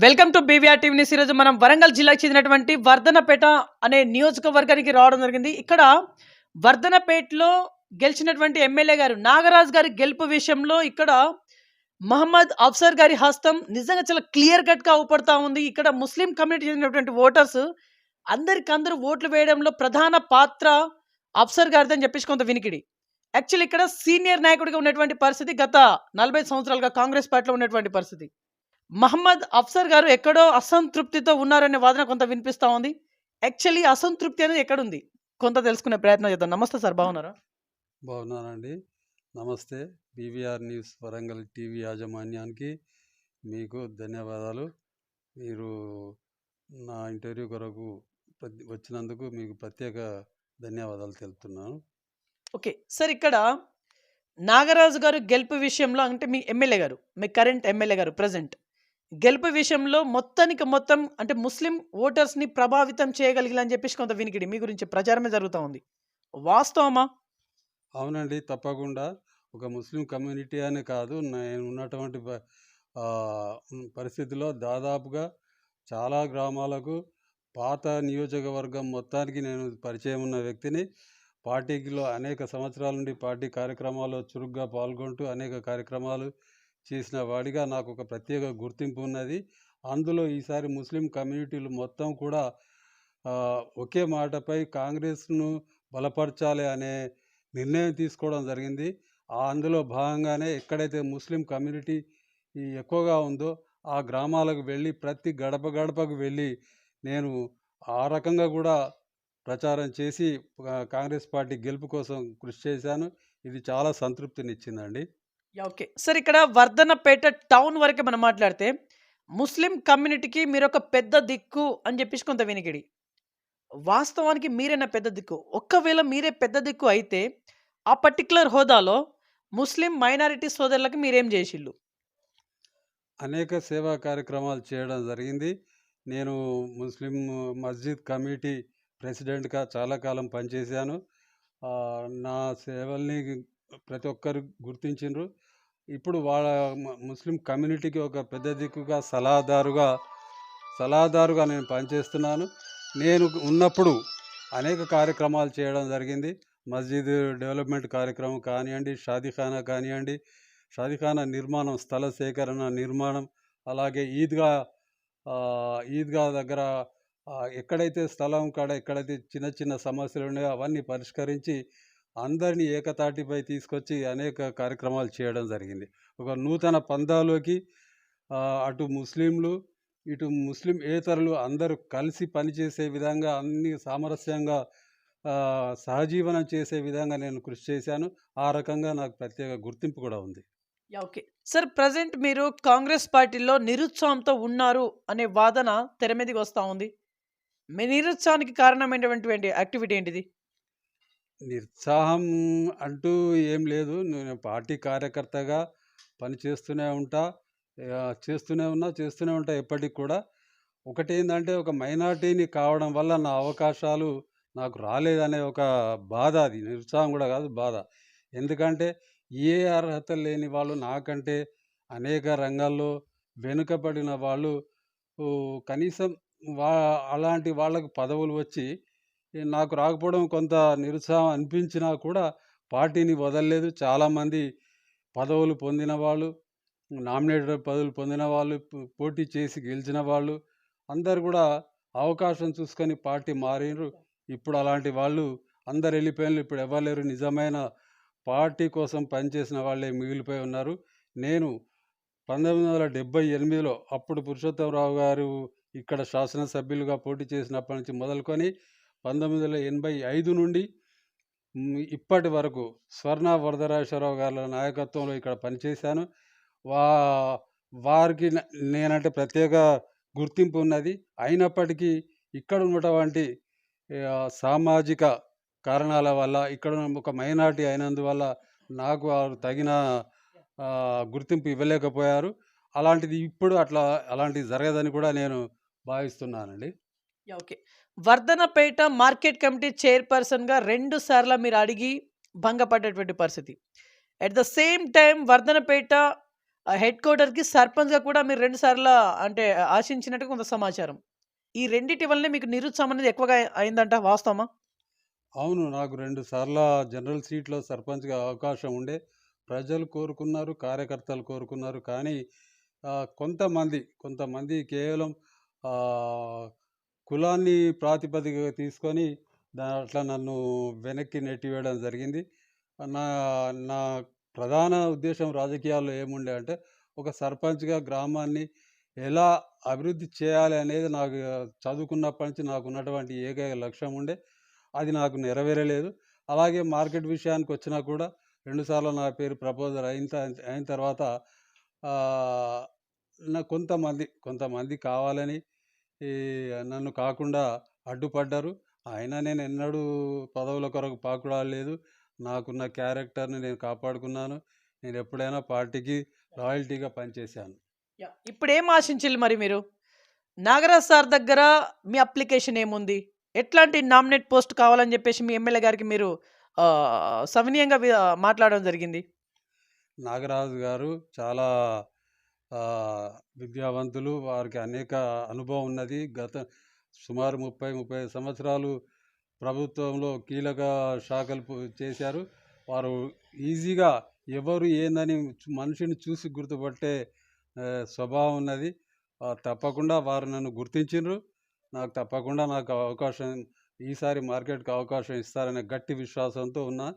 Welcome to BVR TV news. ఈరోజు మనం వరంగల్ జిల్లాకు చెందినటువంటి వర్ధనపేట అనే నియోజకవర్గానికి రావడం జరిగింది. ఇక్కడ వర్ధనపేటలో గెలిచినటువంటి ఎమ్మెల్యే గారు నాగరాజు గారి గెలుపు విషయంలో ఇక్కడ మహమ్మద్ అఫ్సర్ గారి హస్తం నిజంగా చాలా క్లియర్ కట్ గా అవుపడతా ఉంది. ఇక్కడ ముస్లిం కమ్యూనిటీ చెందినటువంటి ఓటర్స్ అందరూ ఓట్లు వేయడంలో ప్రధాన పాత్ర అఫ్సర్ గారిదని చెప్పేసి కొంత వినికిడి. యాక్చువల్లీ ఇక్కడ సీనియర్ నాయకుడిగా ఉన్నటువంటి పరిస్థితి, గత 40 సంవత్సరాలుగా కాంగ్రెస్ పార్టీలో ఉన్నటువంటి పరిస్థితి. మహమ్మద్ అఫ్సర్ గారు ఎక్కడో అసంతృప్తితో ఉన్నారనే వాదన కొంత వినిపిస్తా ఉంది. యాక్చువల్లీ అసంతృప్తి అనేది ఎక్కడుంది కొంత తెలుసుకునే ప్రయత్నం చేద్దాం. నమస్తే సార్, బాగున్నారా? బాగున్నానండి. నమస్తే. బీవీఆర్ న్యూస్ వరంగల్ టీవీ యాజమాన్యానికి మీకు ధన్యవాదాలు. మీరు నా ఇంటర్వ్యూ కొరకు వచ్చినందుకు మీకు ప్రత్యేక ధన్యవాదాలు తెలుపుతున్నాను. ఓకే సార్, ఇక్కడ నాగరాజు గారు గెలుపు విషయంలో, అంటే మీ ఎమ్మెల్యే గారు, మీ కరెంట్ ఎమ్మెల్యే గారు ప్రజెంట్ గెలుపు విషయంలో మొత్తం అంటే ముస్లిం ఓటర్స్ని ప్రభావితం చేయగలిగిలని చెప్పేసి కొంత వినికిడి మీ గురించి ప్రచారమే జరుగుతూ ఉంది. వాస్తవమా? అవునండి, తప్పకుండా. ఒక ముస్లిం కమ్యూనిటీ అనే కాదు, నేను ఉన్నటువంటి పరిస్థితిలో దాదాపుగా చాలా గ్రామాలకు పాత నియోజకవర్గం మొత్తానికి నేను పరిచయం ఉన్న వ్యక్తిని. పార్టీలో అనేక సంవత్సరాల నుండి పార్టీ కార్యక్రమాల్లో చురుగ్గా పాల్గొంటూ అనేక కార్యక్రమాలు చేసిన వాడిగా నాకు ఒక ప్రత్యేక గుర్తింపు ఉన్నది. అందులో ఈసారి ముస్లిం కమ్యూనిటీలు మొత్తం కూడా ఒకే మాటపై కాంగ్రెస్ను బలపరచాలి అనే నిర్ణయం తీసుకోవడం జరిగింది. అందులో భాగంగానే ఎక్కడైతే ముస్లిం కమ్యూనిటీ ఎక్కువగా ఉందో ఆ గ్రామాలకు వెళ్ళి ప్రతి గడపకు వెళ్ళి నేను ఆ రకంగా కూడా ప్రచారం చేసి కాంగ్రెస్ పార్టీ గెలుపు కోసం కృషి చేశాను. ఇది చాలా సంతృప్తినిచ్చిందండి. ఓకే సార్, ఇక్కడ వర్ధనపేట టౌన్ వరకే మనం మాట్లాడితే ముస్లిం కమ్యూనిటీకి మీరు ఒక పెద్ద దిక్కు అని చెప్పేసి కొంత వినికిడి. వాస్తవానికి మీరేనా పెద్ద దిక్కు? ఒక్కవేళ మీరే పెద్ద దిక్కు అయితే ఆ పర్టికులర్ హోదాలో ముస్లిం మైనారిటీ సోదరులకు మీరేం చేసిళ్ళు? అనేక సేవా కార్యక్రమాలు చేయడం జరిగింది. నేను ముస్లిం మస్జిద్ కమిటీ ప్రెసిడెంట్గా చాలా కాలం పనిచేశాను. నా సేవల్ని ప్రతి ఒక్కరు గుర్తించిండ్రు. ఇప్పుడు వాళ్ళ ముస్లిం కమ్యూనిటీకి ఒక పెద్ద దిక్కుగా సలహాదారుగా నేను పనిచేస్తున్నాను. నేను ఉన్నప్పుడు అనేక కార్యక్రమాలు చేయడం జరిగింది. మస్జిద్ డెవలప్మెంట్ కార్యక్రమం కానివ్వండి, షాదీఖానా కానివ్వండి, షాదీఖానా నిర్మాణం, స్థల సేకరణ నిర్మాణం, అలాగే ఈద్గా దగ్గర ఎక్కడైతే స్థలం కాడ ఎక్కడైతే చిన్న చిన్న సమస్యలు ఉన్నాయో అవన్నీ పరిష్కరించి అందరినీ ఏకతాటిపై తీసుకొచ్చి అనేక కార్యక్రమాలు చేయడం జరిగింది. ఒక నూతన పందాలోకి అటు ముస్లింలు ఇటు ముస్లిమేతరులు అందరూ కలిసి పనిచేసే విధంగా, అన్ని సామరస్యంగా సహజీవనం చేసే విధంగా నేను కృషి చేశాను. ఆ రకంగా నాకు ప్రత్యేక గుర్తింపు కూడా ఉంది. ఓకే సార్, ప్రజెంట్ మీరు కాంగ్రెస్ పార్టీలో నిరుత్సాహంతో ఉన్నారు అనే వాదన తెర మీదకి వస్తూ ఉంది. మీ నిరుత్సాహానికి కారణమైనటువంటి యాక్టివిటీ ఏంటిది? నిరుత్సాహం అంటూ ఏం లేదు. నేను పార్టీ కార్యకర్తగా పనిచేస్తూనే ఉంటా, చేస్తూనే ఉంటా ఎప్పటికి కూడా. ఒకటేందంటే, ఒక మైనార్టీని కావడం వల్ల నా అవకాశాలు నాకు రాలేదనే ఒక బాధ. అది నిరుత్సాహం కూడా కాదు, బాధ. ఎందుకంటే ఏ అర్హత లేని వాళ్ళు నాకంటే అనేక రంగాల్లో వెనుకబడిన వాళ్ళు కనీసం అలాంటి వాళ్ళకు పదవులు వచ్చి నాకు రాకపోవడం కొంత నిరుత్సాహం అనిపించినా కూడా పార్టీని వదలలేదు. చాలామంది పదవులు పొందిన వాళ్ళు, నామినేటెడ్ పదవులు పొందిన వాళ్ళు, పోటీ చేసి గెలిచిన వాళ్ళు అందరు కూడా అవకాశం చూసుకొని పార్టీ మారినరు. ఇప్పుడు అలాంటి వాళ్ళు అందరు వెళ్ళిపోయినారు. ఇప్పుడు ఎవరు లేరు. నిజమైన పార్టీ కోసం పనిచేసిన వాళ్ళే మిగిలిపోయి ఉన్నారు. నేను 1978లో అప్పుడు పురుషోత్తమరావు గారు ఇక్కడ శాసనసభ్యులుగా పోటీ చేసినప్పటి నుంచి మొదలుకొని 1985 నుండి ఇప్పటి వరకు స్వర్ణ వరదరాజేశ్వరరావు గారి నాయకత్వంలో ఇక్కడ పనిచేశాను. వారికి నేనంటే ప్రత్యేక గుర్తింపు ఉన్నది. అయినప్పటికీ ఇక్కడ ఉన్నటువంటి సామాజిక కారణాల వల్ల, ఇక్కడ ఒక మైనారిటీ అయినందువల్ల నాకు తగిన గుర్తింపు ఇవ్వలేకపోయారు. అలాంటిది ఇప్పుడు అలాంటిది జరగదని కూడా నేను భావిస్తున్నానండి. ఓకే, వర్ధనపేట మార్కెట్ కమిటీ చైర్పర్సన్గా 2 సార్లు మీరు అడిగి భంగపడ్డటువంటి పరిస్థితి. At the same time Wardhannapet head క్వార్టర్‌కి సర్పంచ్‌గా కూడా మీరు 2 సార్ల అంటే ఆశించినట్టుగా కొంత సమాచారం. ఈ రెండిటి వల్లనే మీకు నిరుత్సాహం అనేది ఎక్కువగా అయిందంట వాస్తవమా? అవును. నాకు 2 సార్ల జనరల్ సీట్‌లో సర్పంచ్‌గా అవకాశం ఉండే. ప్రజలు కోరుకున్నారు, కార్యకర్తలు కోరుకున్నారు. కానీ కొంతమంది కేవలం ఆహ్, కులాన్ని ప్రాతిపదికగా తీసుకొని అట్లా నన్ను వెనక్కి నెట్టివేయడం జరిగింది. నా నా ప్రధాన ఉద్దేశ్యం రాజకీయాల్లో ఏముండే అంటే, ఒక సర్పంచ్‌గా గ్రామాన్ని ఎలా అభివృద్ధి చేయాలి అనేది నాకు చదువుకున్నప్పటి నుంచి నాకున్నటువంటి ఏకైక లక్ష్యం ఉండే. అది నాకు నెరవేరలేదు. అలాగే మార్కెట్ విషయానికొచ్చినా కూడా 2 సార్లు నా పేరు ప్రపోజల్ అయిన తర్వాత ఆహ్, కొంతమంది కావాలని ఈ నన్ను కాకుండా అడ్డుపడ్డారు. అయినా నేనెన్నడూ పదవుల కొరకు పాకులాడలేదు. నాకున్న క్యారెక్టర్‌ని నేను కాపాడుకున్నాను. నేనెప్పుడైనా పార్టీకి లాయల్టీగా పనిచేశాను. ఇప్పుడేం ఆశించిల్లు మరి మీరు? నాగరాజ్ సార్ దగ్గర మీ అప్లికేషన్ ఏముంది? ఎట్లాంటి నామినేట్ పోస్ట్ కావాలని జెప్పేసి మీ ఎమ్మెల్యే గారికి మీరు సవినీయంగా మాట్లాడడం జరిగింది? నాగరాజు గారు చాలా విద్యావంతులు. వారికి అనేక అనుభవం ఉన్నది. సుమారు 35 సంవత్సరాలు ప్రభుత్వంలో కీలక శాఖలు చేశారు. వారు ఈజీగా ఎవరు ఏందని మనిషిని చూసి గుర్తుపట్టే స్వభావం ఉన్నది. తప్పకుండా వారు నన్ను గుర్తించిండ్రు. నాకు అవకాశం ఈసారి మార్కెట్‌కి అవకాశం ఇస్తారనే గట్టి విశ్వాసంతో ఉన్నా.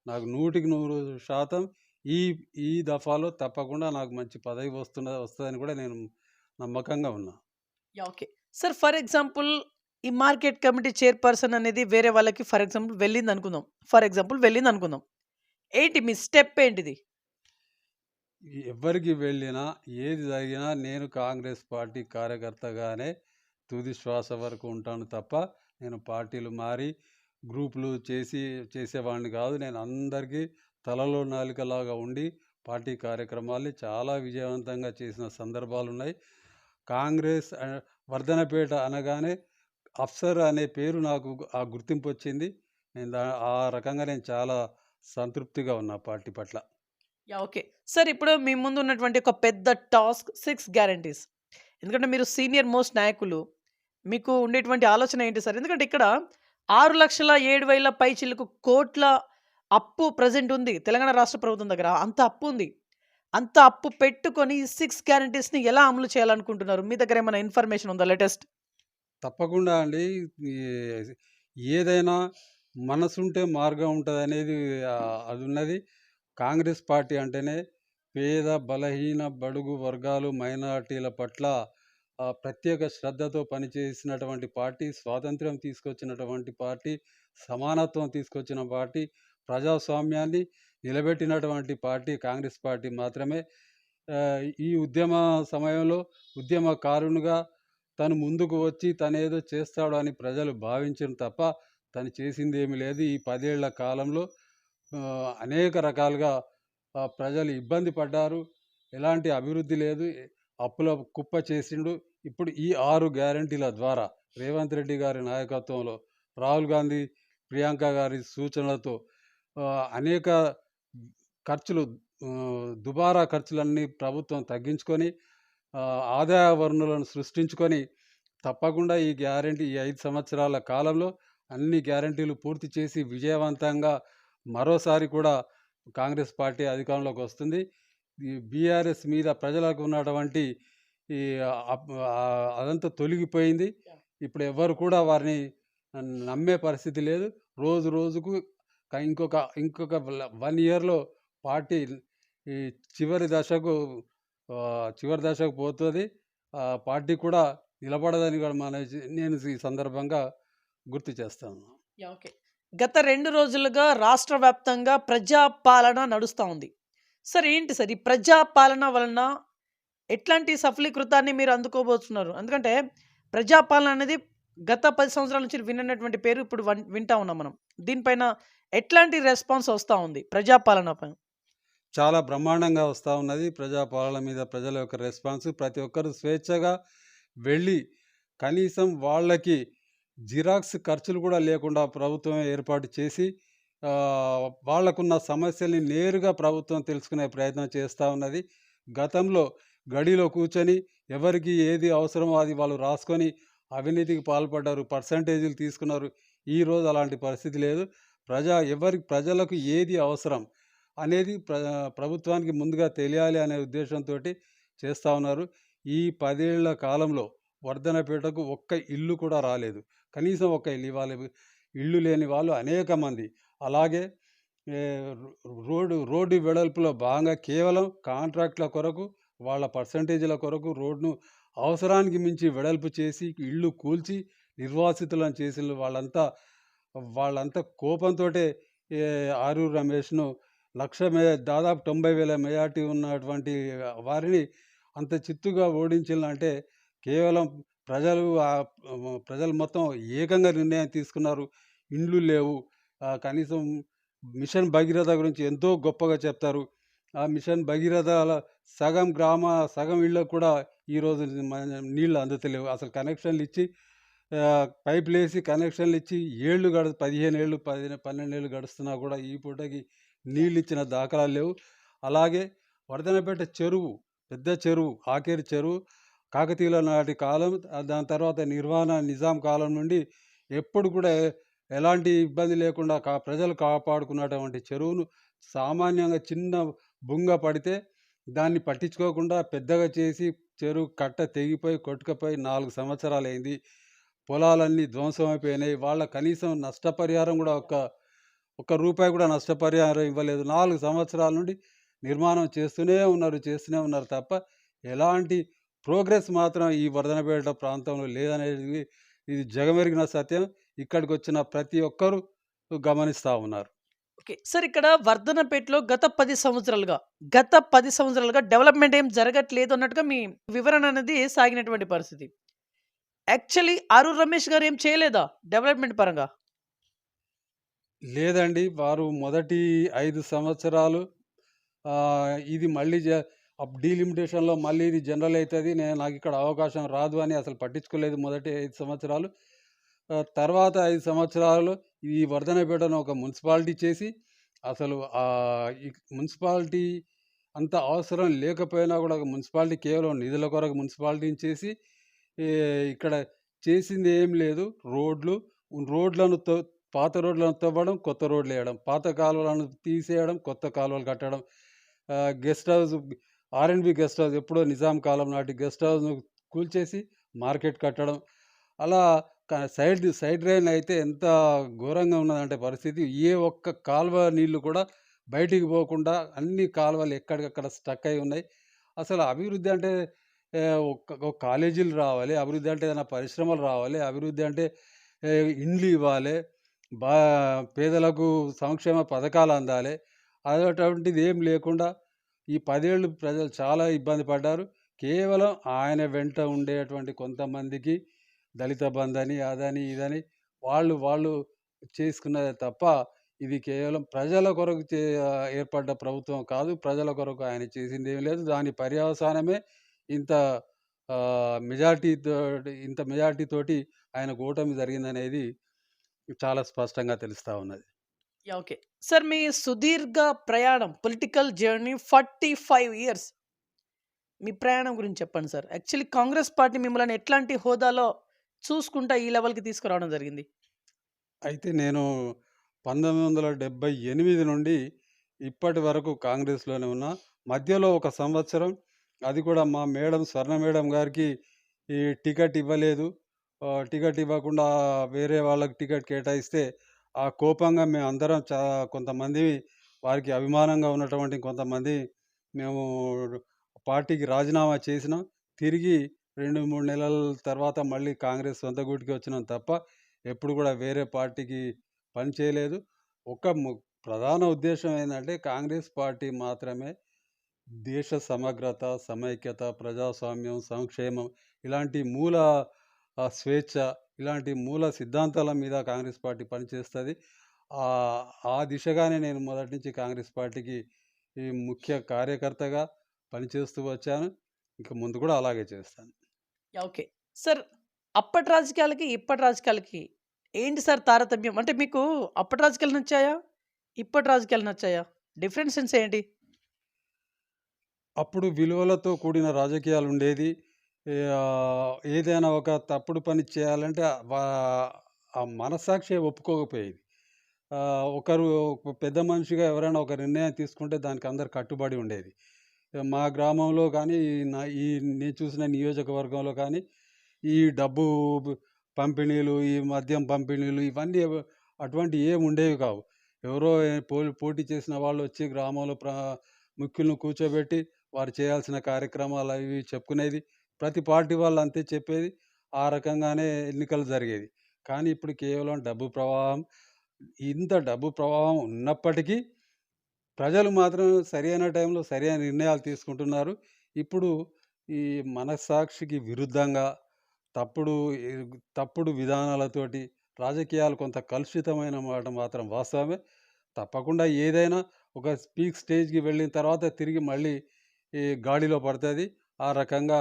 నాకు 100% ఈ ఈ దఫాలో తప్పకుండా నాకు మంచి పదవి వస్తదని కూడా నేను నమ్మకంగా ఉన్నా. ఓకే. సార్ ఫర్ ఎగ్జాంపుల్ ఈ మార్కెట్ కమిటీ చైర్‌పర్సన్ అనేది వేరే వాళ్ళకి ఫర్ ఎగ్జాంపుల్ వెళ్ళిందనుకుందాం. ఫర్ ఎగ్జాంపుల్ వెళ్ళిందనుకుందాం. ఏంటి మీ స్టెప్ ఏంటిది? ఎవ్వరికి వెళ్ళినా, ఏది జరిగినా నేను కాంగ్రెస్ పార్టీ కార్యకర్తగానే తుది శ్వాస వరకు ఉంటాను తప్ప, నేను పార్టీలు మారి గ్రూపులు చేసేవాడిని కాదు. నేను అందరికీ తలలో నాలుకలాగా ఉండి పార్టీ కార్యక్రమాల్ని చాలా విజయవంతంగా చేసిన సందర్భాలున్నాయి. కాంగ్రెస్ వర్ధనపేట అనగానే అఫ్సర్ అనే పేరు నాకు ఆ గుర్తింపొచ్చింది. ఆ రకంగా నేను చాలా సంతృప్తిగా ఉన్నా పార్టీ పట్ల. ఓకే. సార్ ఇప్పుడు మీ ముందు ఉన్నటువంటి ఒక పెద్ద టాస్క్ 6 గ్యారంటీస్. ఎందుకంటే మీరు సీనియర్ మోస్ట్ నాయకులు. మీకు ఉండేటువంటి ఆలోచన ఏంటి సార్? ఎందుకంటే ఇక్కడ 6,07,000 పైచిలుకు కోట్ల అప్పు ప్రెజెంట్ ఉంది. తెలంగాణ రాష్ట్ర ప్రభుత్వం దగ్గర. అంత అప్పు ఉంది. అంత అప్పు పెట్టుకొని 6 గ్యారంటీస్‌ని ఎలా అమలు చేయాలనుకుంటున్నారు? మీ దగ్గర ఏమైనా ఇన్ఫర్మేషన్ ఉందా లేటెస్ట్? తప్పకుండా అండి. ఈ ఏదైనా మనసుంటే మార్గం ఉంటదనేది అదున్నది. కాంగ్రెస్ పార్టీ అంటేనే పేద, బలహీన, బడుగు వర్గాలు, మైనారిటీల పట్ల ప్రత్యేక శ్రద్ధతో పనిచేసినటువంటి పార్టీ, స్వాతంత్ర్యం తీసుకొచ్చినటువంటి పార్టీ, సమానత్వం తీసుకొచ్చిన పార్టీ, ప్రజాస్వామ్యాన్ని నిలబెట్టినటువంటి పార్టీ కాంగ్రెస్ పార్టీ మాత్రమే. ఈ ఉద్యమ సమయంలో ఉద్యమకారునిగా తను ముందుకు వచ్చి తనేదో చేస్తాడు అని ప్రజలు భావించిరు తప్ప, తను చేసిందేమీ లేదు. ఈ 10 ఏళ్ల కాలంలో అనేక రకాలుగా ప్రజలు ఇబ్బంది పడ్డారు. ఎలాంటి అభివృద్ధి లేదు. అప్పుల కుప్ప చేసిండు. ఇప్పుడు ఈ 6 గ్యారంటీల ద్వారా రేవంత్ రెడ్డి గారి నాయకత్వంలో, రాహుల్ గాంధీ, ప్రియాంక గారి సూచనలతో అనేక ఖర్చులు దుబారా ఖర్చులన్నీ ప్రభుత్వం తగ్గించుకొని ఆదాయ వనరులను సృష్టించుకొని తప్పకుండా ఈ 5 సంవత్సరాల కాలంలో అన్ని గ్యారంటీలు పూర్తి చేసి విజయవంతంగా మరోసారి కూడా కాంగ్రెస్ పార్టీ అధికారంలోకి వస్తుంది. ఈ బీఆర్ఎస్ మీద ప్రజలకు ఉన్నటువంటి ఈ అదంతా తొలగిపోయింది. ఇప్పుడు ఎవ్వరు కూడా వారిని నమ్మే పరిస్థితి లేదు. రోజు రోజుకు ఇంకొక 1 ఇయర్‌లో పార్టీ ఈ చివరి దశకు చివరి దశకు పోతది. పార్టీ కూడా నిలబడదని కూడా నేను ఈ సందర్భంగా గుర్తు చేస్తాను. ఓకే. గత 2 రోజులుగా రాష్ట్ర వ్యాప్తంగా ప్రజాపాలన నడుస్తా ఉంది. సార్ ఏంటి సార్ ఈ ప్రజాపాలన వలన ఎట్లాంటి సఫలీకృతాన్ని మీరు అందుకోబోతున్నారు? ఎందుకంటే ప్రజాపాలన అనేది గత 10 సంవత్సరాల నుంచి విననటువంటి పేరు ఇప్పుడు వింటా ఉన్నాం మనం. దీనిపైన ఎట్లాంటి రెస్పాన్స్ వస్తా ఉంది ప్రజాపాలన పైన? చాలా బ్రహ్మాండంగా వస్తా ఉన్నది. ప్రజాపాలన మీద ప్రజల యొక్క రెస్పాన్స్. ప్రతి ఒక్కరు స్వేచ్ఛగా వెళ్ళి కనీసం వాళ్ళకి జిరాక్స్ ఖర్చులు కూడా లేకుండా ప్రభుత్వమే ఏర్పాటు చేసి వాళ్ళకున్న సమస్యల్ని నేరుగా ప్రభుత్వం తెలుసుకునే ప్రయత్నం చేస్తూ ఉన్నది. గతంలో గడిలో కూర్చొని ఎవరికి ఏది అవసరమో అది వాళ్ళు రాసుకొని అవినీతికి పాల్పడ్డారు. పర్సెంటేజీలు తీసుకున్నారు. ఈరోజు అలాంటి పరిస్థితి లేదు. ప్రజలకు ఏది అవసరం అనేది ప్రభుత్వానికి ముందుగా తెలియాలి అనే ఉద్దేశంతోటి చేస్తా ఉన్నారు. ఈ 10 ఏళ్ల కాలంలో వర్ధన్నపేటకు ఒక్క ఇల్లు కూడా రాలేదు. కనీసం ఒక్క ఇల్లు. ఇవాళ ఇల్లు లేని వాళ్ళు అనేక మంది. అలాగే ఏ రోడ్డు వెడల్పులో భాగంగా కేవలం కాంట్రాక్ట్‌ల కొరకు, వాళ్ళ పర్సెంటేజ్‌ల కొరకు రోడ్‌ను అవసరానికి మించి వెడల్పు చేసి, ఇళ్ళు కూల్చి నిర్వాసితులను చేసిల్లు. వాళ్ళంతా కోపంతోటే ఏ ఆరూరు రమేష్‌ను దాదాపు 90,000 మెజార్టీ ఉన్నటువంటి వారిని అంత చిత్తుగా ఓడించిల్లంటే కేవలం ప్రజలు మొత్తం ఏకంగా నిర్ణయం తీసుకున్నారు. ఇండ్లు లేవు. కనీసం మిషన్ భగీరథ గురించి ఎంతో గొప్పగా చెప్తారు. ఆ మిషన్ భగీరథల సగం ఇళ్ళకు కూడా ఈరోజు నీళ్ళు అందుతలేవు. అసలు కనెక్షన్లు ఇచ్చి పైపులేసి కనెక్షన్లు ఇచ్చి 15 ఏళ్ళు 12 ఏళ్ళు గడుస్తున్నా కూడా ఈ పూటకి నీళ్ళు ఇచ్చిన దాఖలాలు లేవు. అలాగే వర్ధన్నపేట చెరువు, పెద్ద చెరువు, ఆఖరి చెరువు కాకతీయుల నాటి కాలం, దాని తర్వాత నిజాం కాలం నుండి ఎప్పుడు కూడా ఎలాంటి ఇబ్బంది లేకుండా ప్రజలు కాపాడుకున్నటువంటి చెరువును సామాన్యంగా చిన్న బుంగ పడితే దాన్ని పట్టించుకోకుండా పెద్దగా చేసి చెరువు కట్ట తెగిపోయి కొట్టుకుపోయి 4 సంవత్సరాలైంది. పొలాలన్నీ ధ్వంసం అయిపోయినాయి. కనీసం నష్టపరిహారం కూడా ఒక్క రూపాయి కూడా నష్టపరిహారం ఇవ్వలేదు. 4 సంవత్సరాల నుండి నిర్మాణం చేస్తూనే ఉన్నారు తప్ప ఎలాంటి ప్రోగ్రెస్ మాత్రం ఈ వర్ధన్నపేట ప్రాంతంలో లేదనేది ఇది జగమెరిగిన సత్యం. ఇక్కడికొచ్చిన ప్రతి ఒక్కరు గమనిస్తా ఉన్నారు. ఓకే. సార్ ఇక్కడ వర్ధన్నపేటలో గత 10 సంవత్సరాలుగా డెవలప్‌మెంట్ ఏం జరగట్లేదు అన్నట్టుగా మీ వివరణ అనేది సాగినటువంటి పరిస్థితి. యాక్చువల్లీ ఆరూర్ రమేష్ గారు ఏం చేయలేదా డెవలప్‌మెంట్ పరంగా? లేదండి. వారు మొదటి 5 సంవత్సరాలు ఇది మళ్ళీ డీలిమిటేషన్‌లో మళ్ళీ ఇది జనరల్ అయితది. నాకిక్కడ అవకాశం రాదు అని అసలు పట్టించుకోలేదు మొదటి 5 సంవత్సరాలు. తర్వాత 5 సంవత్సరాలు ఈ వర్ధన్నపేటను ఒక మున్సిపాలిటీ చేసి, అసలు ఈ మున్సిపాలిటీ అంత అవసరం లేకపోయినా కూడా ఒక మున్సిపాలిటీ కేవలం నిధుల కొరకు మున్సిపాలిటీని చేసి, ఇక్కడ చేసింది ఏం లేదు. రోడ్లను పాత రోడ్లను తవ్వడం, కొత్త రోడ్లేయడం, పాత కాలువలను తీసేయడం, కొత్త కాలువలు కట్టడం, గెస్ట్ హౌస్ ఆర్ఎండ్‌బి గెస్ట్ హౌస్ ఎప్పుడో నిజాం కాలం నాటి గెస్ట్ హౌస్‌ను కూల్చేసి మార్కెట్ కట్టడం. అలా సైడ్ డ్రైన్ అయితే ఎంత ఘోరంగా ఉన్నదంటే పరిస్థితి, ఏ ఒక్క కాలువ నీళ్లు కూడా బయటికి పోకుండా అన్ని కాలువలు ఎక్కడికక్కడ స్టక్ అయి ఉన్నాయి. అసలు అభివృద్ధి అంటే ఒక కాలేజీలు రావాలి, అభివృద్ధి అంటే ఏదైనా పరిశ్రమలు రావాలి, అభివృద్ధి అంటే ఇండ్లు ఇవ్వాలి, బా పేదలకు సంక్షేమ పథకాలు అందాలి. అటువంటిది ఏం లేకుండా ఈ 10 ఏళ్ళు ప్రజలు చాలా ఇబ్బంది పడ్డారు. కేవలం ఆయన వెంట ఉండేటువంటి కొంతమందికి దళిత బంధని, అదని, ఇదని వాళ్ళు చేసుకున్నదే తప్ప ఇది కేవలం ప్రజల కొరకు ఏర్పడ్డ ప్రభుత్వం కాదు. ప్రజల కొరకు ఆయన చేసిందేమి లేదు. దాని పర్యవసానమే ఇంత మెజారిటీతోటి ఆయనకు ఓటమి జరిగిందనేది చాలా స్పష్టంగా తెలుస్తా ఉన్నది. యాహ్! ఓకే. సార్ మీ సుదీర్ఘ ప్రయాణం పొలిటికల్ జర్నీ 45 ఇయర్స్. మీ ప్రయాణం గురించి చెప్పండి సార్. యాక్చువల్లీ కాంగ్రెస్ పార్టీ మిమ్మల్ని ఎట్లాంటి హోదాలో చూసుకుంటా ఈ లెవెల్‌కి తీసుకురావడం జరిగింది? అయితే నేను 1978 నుండి ఇప్పటి వరకు కాంగ్రెస్‌లోనే ఉన్నా. మధ్యలో ఒక సంవత్సరం అది కూడా మా స్వర్ణ మేడం గారికి ఈ టికెట్ ఇవ్వలేదు. టికెట్ ఇవ్వకుండా వేరే వాళ్ళకి టికెట్ కేటాయిస్తే, ఆ కోపంగా మేమందరం కొంతమంది వారికి అభిమానంగా ఉన్నటువంటి కొంతమంది మేము పార్టీకి రాజీనామా చేసినాం. తిరిగి 2, 3 నెలల తర్వాత మళ్ళీ కాంగ్రెస్ సొంత గూటికి వచ్చినాం తప్ప, ఎప్పుడు కూడా వేరే పార్టీకి పని చేయలేదు. ఒక ప్రధాన ఉద్దేశ్యం ఏందంటే, కాంగ్రెస్ పార్టీ మాత్రమే దేశ సమగ్రత, సమైక్యత, ప్రజాస్వామ్యం, సంక్షేమం ఇలాంటి స్వేచ్ఛ ఇలాంటి మూల సిద్ధాంతాల మీద కాంగ్రెస్ పార్టీ పనిచేస్తది. ఆ దిశగానే నేను మొదటి నుంచి కాంగ్రెస్ పార్టీకి ఈ ముఖ్య కార్యకర్తగా పనిచేస్తూ వచ్చాను. ఇక ముందు కూడా అలాగే చేస్తాను. యాహ్! ఓకే. సార్ అప్పటి రాజకీయాలకి, ఇప్పటి రాజకీయాలకి ఏంటి సార్ తారతమ్యం? అంటే మీకు అప్పటి రాజకీయాలు నచ్చాయా? ఇప్పటి రాజకీయాలు నచ్చాయా? డిఫరెన్సెస్ ఏంటి? అప్పుడు విలువలతో కూడిన రాజకీయాలుండేది. ఏదైనా ఒక తప్పుడు పని చేయాలంటే ఆ మనస్సాక్షే ఒప్పుకోకపోయేది. ఒకరు పెద్ద మనిషిగా ఎవరైనా ఒక నిర్ణయం తీసుకుంటే దానికి అందరూ కట్టుబడి ఉండేది. మా గ్రామంలో గానీ, నేను చూసిన నియోజకవర్గంలో కానీ, ఈ డబ్బు బ్ పంపిణీలు, ఈ మద్యం పంపిణీలు ఇవన్నీ అటువంటివి ఏమి ఉండేవి కావు. ఎవరో పోటీ చేసిన వాళ్ళొచ్చి గ్రామంలో ముఖ్యులను కూర్చోబెట్టి వారు చేయాల్సిన కార్యక్రమాలు అవి ఇవి చెప్పుకునేది. ప్రతి పార్టీ వాళ్ళు అంతే చెప్పేది. ఆ రకంగానే ఎన్నికలు జరిగేది. కానీ ఇప్పుడు కేవలం డబ్బు ప్రవాహం. ఇంత డబ్బు ప్రవాహం ఉన్నప్పటికీ ప్రజలు మాత్రం సరైన టైంలో సరైన నిర్ణయాలు తీసుకుంటున్నారు. ఇప్పుడు ఈ మనస్సాక్షికి విరుద్ధంగా తప్పుడు ఈ తప్పుడు విధానాలతోటి రాజకీయాలు కొంత కలుషితమైన మాట మాత్రం వాస్తవమే. తప్పకుండా ఏదైనా ఒక పీక్ స్టేజ్‌కి వెళ్ళిన తర్వాత తిరిగి మళ్ళీ ఈ గాడిలో పడతది. ఆ రకంగా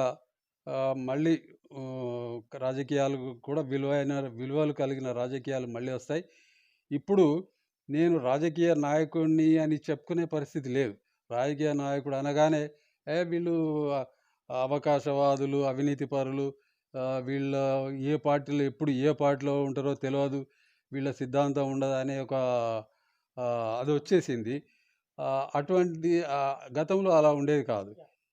మళ్ళీ రాజకీయాలు కూడా విలువలు కలిగిన రాజకీయాలు మళ్ళీ వస్తాయి. ఇప్పుడు నేను రాజకీయ నాయకుడిని అని చెప్పుకునే పరిస్థితి లేదు. రాజకీయ నాయకుడు అనగానే వీళ్ళు అవకాశవాదులు, అవినీతిపరులు, వీళ్ళ ఏ పార్టీలో ఉంటారో తెలవదు. వీళ్ళ సిద్ధాంతం ఉండదనే ఒక అదొచ్చేసింది. అటువంటి గతంలో అలా ఉండేది కాదు.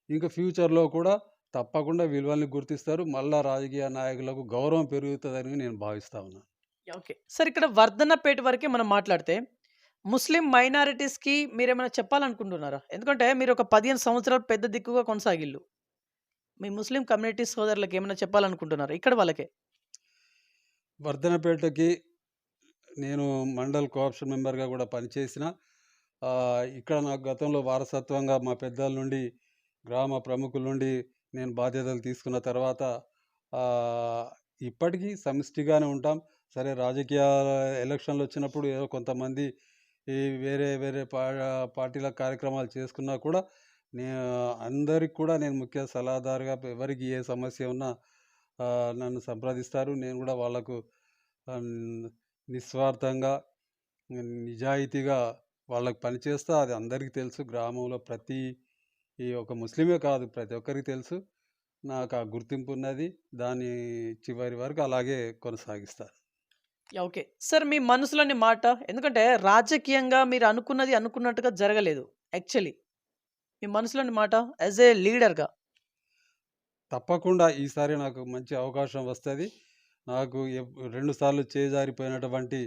ఇంక ఫ్యూచర్‌లో కూడా తప్పకుండా విలువల్ని గుర్తిస్తారు. మళ్ళా రాజకీయ నాయకులకు గౌరవం పెరుగుతదని నేను భావిస్తా ఉన్నాను. ఓకే. సార్ ఇక్కడ వర్ధన్నపేట వరకే మనం మాట్లాడితే, ముస్లిం మైనారిటీస్‌కి మీరేమైనా చెప్పాలనుకుంటున్నారా? ఎందుకంటే మీరు ఒక 15 సంవత్సరాలు పెద్ద దిక్కుగా కొనసాగిల్లు. మీ ముస్లిం కమ్యూనిటీ సోదరులకి ఏమైనా చెప్పాలనుకుంటున్నారా? ఇక్కడ వాళ్ళకే. వర్ధనపేటకి నేను మండల్ కోఆప్షన్ మెంబర్‌గా గూడా పనిచేసిన. ఇక్కడ నాకు గతంలో వారసత్వంగా మా పెద్దల నుండి, గ్రామ ప్రముఖుల నుండి నేను బాధ్యతలు తీసుకున్న తర్వాత ఆహ్, ఇప్పటికీ సమిష్టిగానే ఉంటాం. సరే రాజకీయాల ఎలక్షన్‌లొచ్చినప్పుడు ఏదో కొంతమంది ఈ వేరే వేరే పార్టీల కార్యక్రమాలు చేసుకున్నా కూడా నే అందరికి కూడా నేను ముఖ్య సలహాదారుగా ఎవరికి ఏ సమస్య ఉన్నా నన్ను సంప్రదిస్తారు. నేను గూడా వాళ్ళకు ఆహ్, నిస్వార్థంగా, నిజాయితీగా వాళ్ళకి పని చేస్తా. అది అందరికీ తెలుసు. గ్రామంలో ఈ ఒక ముస్లిమే కాదు ప్రతి ఒక్కరికి తెలుసు. నాకు ఆ గుర్తింపు ఉన్నది. దాన్ని చివరి వరకు అలాగే కొనసాగిస్తా. ఓకే. సార్ మీ మనసులోని మాట ఎందుకంటే రాజకీయంగా మీరు అనుకున్నది అనుకున్నట్టుగా జరగలేదు యాక్చువల్లీ. మీ మనసులోని మాట యాస్ ఎ లీడర్‌గా. తప్పకుండా ఈసారి నాకు మంచి అవకాశం వస్తది. నాకు 2 సార్లు చేజారిపోయినటువంటి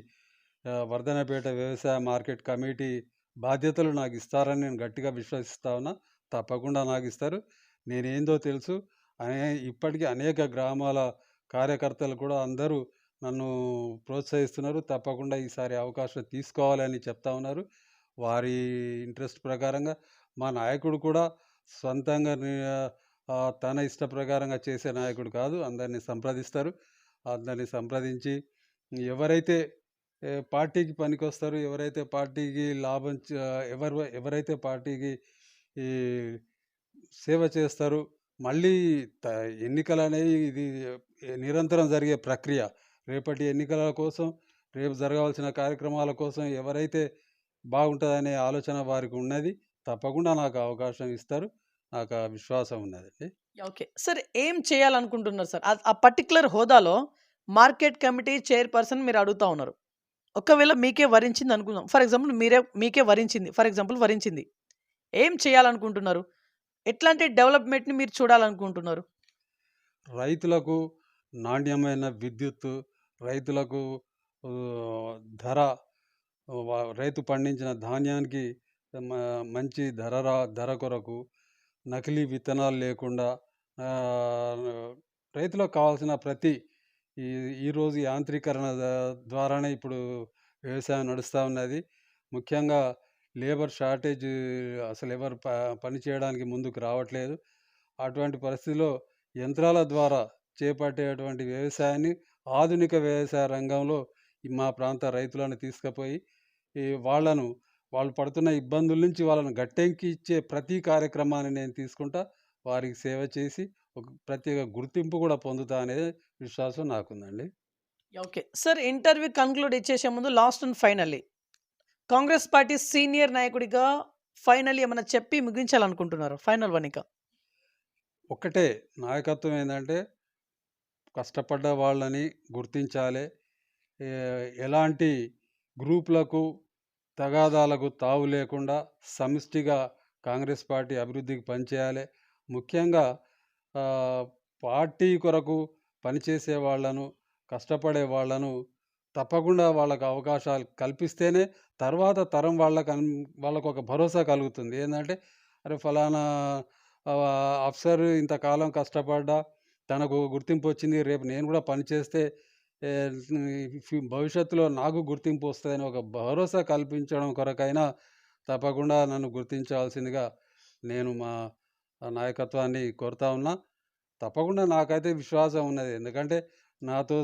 వర్ధనపేట వ్యవసాయ మార్కెట్ కమిటీ బాధ్యతలు నాకిస్తారని నేను గట్టిగా విశ్వసిస్తా ఉన్నా. తప్పకుండా నాకిస్తారు. నేనేందో తెలుసు. ఇప్పటికి అనేక గ్రామాల కార్యకర్తలు కూడా అందరూ నన్ను ప్రోత్సహిస్తున్నారు. తప్పకుండా ఈసారి అవకాశం తీసుకోవాలని చెప్తా ఉన్నారు. వారి ఇంట్రెస్ట్ ప్రకారంగా మా నాయకుడు కూడా స్వంతంగా తన ఇష్ట ప్రకారంగా చేసే నాయకుడు కాదు. అందరిని సంప్రదిస్తారు. అందరిని సంప్రదించి ఎవరైతే పార్టీకి పనికొస్తారు, ఎవరైతే పార్టీకి లాభం చ ఎవరైతే పార్టీకి ఈ సేవ చేస్తారు. మళ్ళీ త ఎన్నికలనేవి ఇది నిరంతరం జరిగే ప్రక్రియ. రేపటి ఎన్నికల కోసం, రేపు జరగాల్సిన కార్యక్రమాల కోసం ఎవరైతే బాగుంటదనే ఆలోచన వారికున్నది. తప్పకుండా నాకు అవకాశం ఇస్తారు. నాకు ఆ విశ్వాసం ఉన్నదండి. ఓకే. సార్ ఏం చేయాలనుకుంటున్నారు సార్? ఆ పర్టిక్యులర్ హోదాలో మార్కెట్ కమిటీ చైర్‌పర్సన్ మీరు అడుగుతా ఉన్నారు. ఒకవేళ మీకే వరించింది అనుకుందాం. ఫర్ ఎగ్జాంపుల్ మీకే వరించింది. ఫర్ ఎగ్జాంపుల్ వరించింది. ఏం చేయాలనుకుంటున్నారు? ఎట్లాంటి డెవలప్‌మెంట్‌ని మీరు చూడాలనుకుంటున్నారు? రైతులకు నాణ్యమైన విద్యుత్తు, రైతులకు ఆహ్, ధర రైతు పండించిన ధాన్యానికి మ మంచి ధర కొరకు నకిలీ విత్తనాలు లేకుండా ఆహ్, రైతులకు కావాల్సిన ఈ ఈరోజు యాంత్రీకరణ ద్వారానే ఇప్పుడు వ్యవసాయం నడుస్తా ఉన్నది. ముఖ్యంగా లేబర్ షార్టేజ్, అసలు ఎవరు పని చేయడానికి ముందుకు రావట్లేదు. అటువంటి పరిస్థితిలో యంత్రాల ద్వారా చేపట్టేటువంటి వ్యవసాయాన్ని ఆధునిక వ్యవసాయ రంగంలో మా ప్రాంత రైతులను తీసుకుపోయి ఈ వాళ్ళను వాళ్ళు పడుతున్న ఇబ్బందుల నుంచి వాళ్ళని గట్టెక్కించే ప్రతి కార్యక్రమాన్ని నేను తీసుకుంటా. వారికి సేవ చేసి ఒక ప్రత్యేక గుర్తింపు కూడా పొందుతా అనే విశ్వాసం నాకుందండి. ఓకే. సార్ ఇంటర్వ్యూ కంక్లూడ్ ఇచ్చేసే ముందు last and finally Congress party senior నాయకుడిగా ఫైనల్లీ ఏమన్నా చెప్పి ముగించాలనుకుంటున్నారా? ఫైనల్ వన్ ఇక. ఒకటే నాయకత్వం ఏందంటే, కష్టపడ్డ వాళ్ళని గుర్తించాలే. ఎలాంటి గ్రూప్‌లకు, తగాదాలకు తావు లేకుండా సమిష్టిగా కాంగ్రెస్ పార్టీ అభివృద్ధికి పనిచేయాలే. ముఖ్యంగా ఆహ్, పార్టీ కొరకు పనిచేసే వాళ్ళను, కష్టపడే వాళ్ళను తప్పకుండా వాళ్ళకి అవకాశాలు కల్పిస్తేనే తర్వాత తరం వాళ్ళకొక భరోసా కలుగుతుంది. ఏందంటే, అరే ఫలానా అఫ్సర్ ఇంతకాలం కష్టపడ్డా, తనకు గుర్తింపొచ్చింది. రేపు నేను గూడా పనిచేస్తే భవిష్యత్తులో నాకు గుర్తింపు వస్తదని ఒక భరోసా కల్పించడం కొరకైనా తప్పకుండా నన్ను గుర్తించాల్సిందిగా నేను మా నాయకత్వాన్ని కోరుతా ఉన్నా. తప్పకుండా నాకైతే విశ్వాసం ఉన్నది. ఎందుకంటే నాతో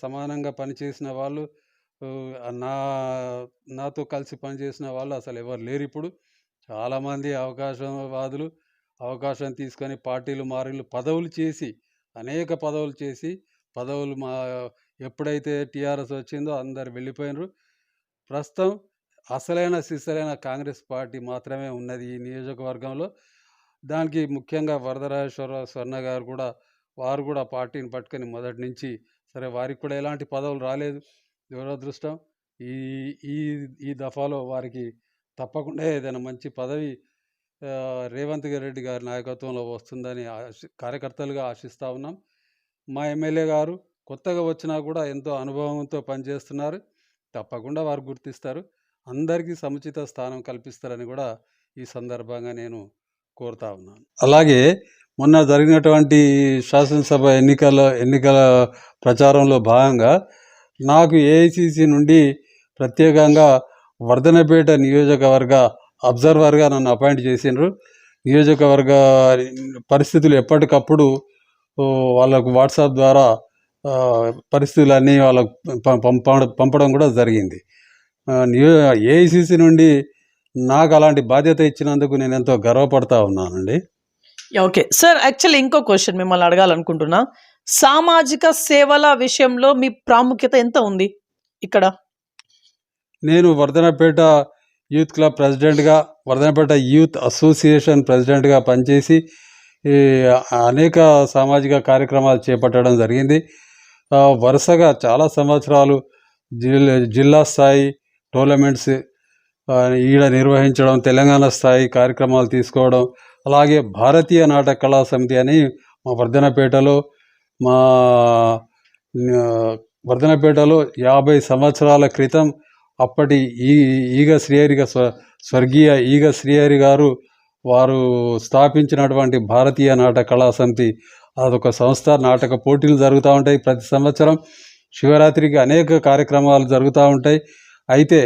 సమానంగా పనిచేసిన వాళ్ళు, ఆహ్, నా నాతో కలిసి పనిచేసిన వాళ్ళు అసలెవరు లేరిప్పుడు. చాలామంది అవకాశవాదులు అవకాశం తీసుకొని పార్టీలు మారిళ్ళు, పదవులు చేసి, అనేక పదవులు చేసి, పదవులు ఎప్పుడైతే టీఆర్ఎస్ వచ్చిందో అందరూ వెళ్ళిపోయినరు. ప్రస్తుతం అసలైన సిసలైన కాంగ్రెస్ పార్టీ మాత్రమే ఉన్నది ఈ నియోజకవర్గంలో. దానికి ముఖ్యంగా వరదరాజేశ్వరరావు స్వర్ణ గారు కూడా, వారు కూడా పార్టీని పట్టుకొని మొదటి నుంచి, సరే వారికి కూడా ఎలాంటి పదవులు రాలేదు. దురదృష్టం. ఈ ఈ ఈ దఫాలో వారికి తప్పకుండా ఏదైనా మంచి పదవి రేవంత్ రెడ్డి గారి నాయకత్వంలో వస్తుందని కార్యకర్తలుగా ఆశిస్తూ ఉన్నాం. మా ఎమ్మెల్యే గారు కొత్తగా వచ్చినా కూడా ఎంతో అనుభవంతో పనిచేస్తున్నారు. తప్పకుండా వారు గుర్తిస్తారు. అందరికీ సముచిత స్థానం కల్పిస్తారని కూడా ఈ సందర్భంగా నేను కోరుతా ఉన్నాను. అలాగే మొన్న జరిగినటువంటి శాసనసభ ఎన్నికల ప్రచారంలో భాగంగా నాకు ఏఐసిసి నుండి ప్రత్యేకంగా వర్ధనపేట నియోజకవర్గ అబ్జర్వర్గా నన్ను అపాయింట్ చేసిండ్రు. నియోజకవర్గ పరిస్థితులు ఎప్పటికప్పుడు వాళ్ళకు వాట్సాప్ ద్వారా పరిస్థితులన్నీ వాళ్ళకు పంపడం కూడా జరిగింది. ఏఐసిసి నుండి నాకు అలాంటి బాధ్యత ఇచ్చినందుకు నేను ఎంతో గర్వపడతా ఉన్నానండి. ఓకే సార్, యాక్చువల్లీ ఇంకో క్వశ్చన్ మిమ్మల్ని అడగాలనుకుంటున్నా. సామాజిక సేవల విషయంలో మీ ప్రాముఖ్యత ఎంత ఉంది ఇక్కడ? నేను వర్ధనపేట యూత్ క్లబ్ ప్రెసిడెంట్గా, వర్ధనపేట యూత్ అసోసియేషన్ ప్రెసిడెంట్గా పనిచేసి అనేక సామాజిక కార్యక్రమాలు చేపట్టడం జరిగింది. వరుసగా చాలా సంవత్సరాలు జిల్లా స్థాయి టోర్నమెంట్స్ ఈడ నిర్వహించడం, తెలంగాణ స్థాయి కార్యక్రమాలు తీసుకోవడం, అలాగే భారతీయ నాటక కళా సమితి అని మా వర్ధనపేటలో 50 సంవత్సరాల క్రితం అప్పటి స్వర్గీయ ఈగ శ్రీహరి గారు వారు స్థాపించినటువంటి భారతీయ నాటక కళా సమితి, అదొక సంస్థ. నాటక పోటీలు జరుగుతూ ఉంటాయి ప్రతి సంవత్సరం. శివరాత్రికి అనేక కార్యక్రమాలు జరుగుతూ ఉంటాయి. అయితే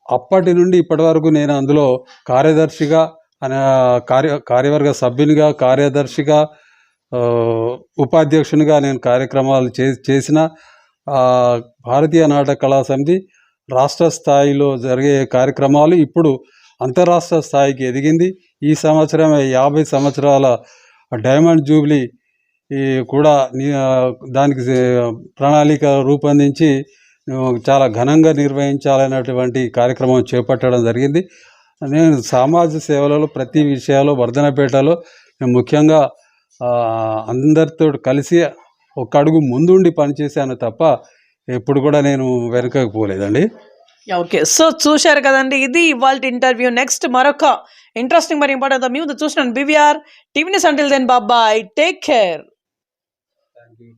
అప్పటి నుండి ఇప్పటి వరకు నేను అందులో కార్యదర్శిగా, కార్యవర్గ సభ్యునిగా, కార్యదర్శిగా, ఉపాధ్యక్షునిగా నేను కార్యక్రమాలు చేసిన భారతీయ నాటక కళా సమితి రాష్ట్ర స్థాయిలో జరిగే కార్యక్రమాలు ఇప్పుడు అంతరాష్ట్ర స్థాయికి ఎదిగింది. ఈ సంవత్సరం 50 సంవత్సరాల డైమండ్ జూబ్లీ కూడా దానికి ప్రణాళిక రూపొందించి చాలా ఘనంగా నిర్వహించాలనేటువంటి కార్యక్రమం చేపట్టడం జరిగింది. నేను సమాజ సేవలలో ప్రతి విషయాల్లో వర్ధనపేటలో ముఖ్యంగా అందరితో కలిసి ఒక అడుగు ముందుండి పనిచేశాను తప్ప ఎప్పుడు కూడా నేను వెనకకు పోలేదండి. ఓకే, సో చూశారు కదండి, ఇది ఇవాల్టి ఇంటర్వ్యూ. నెక్స్ట్ మరొక ఇంట్రెస్టింగ్ మరి ఇంపార్టెంట్ మీ ముందు చూసినాను. BVR TV news. Until then bye, take care. Thank you.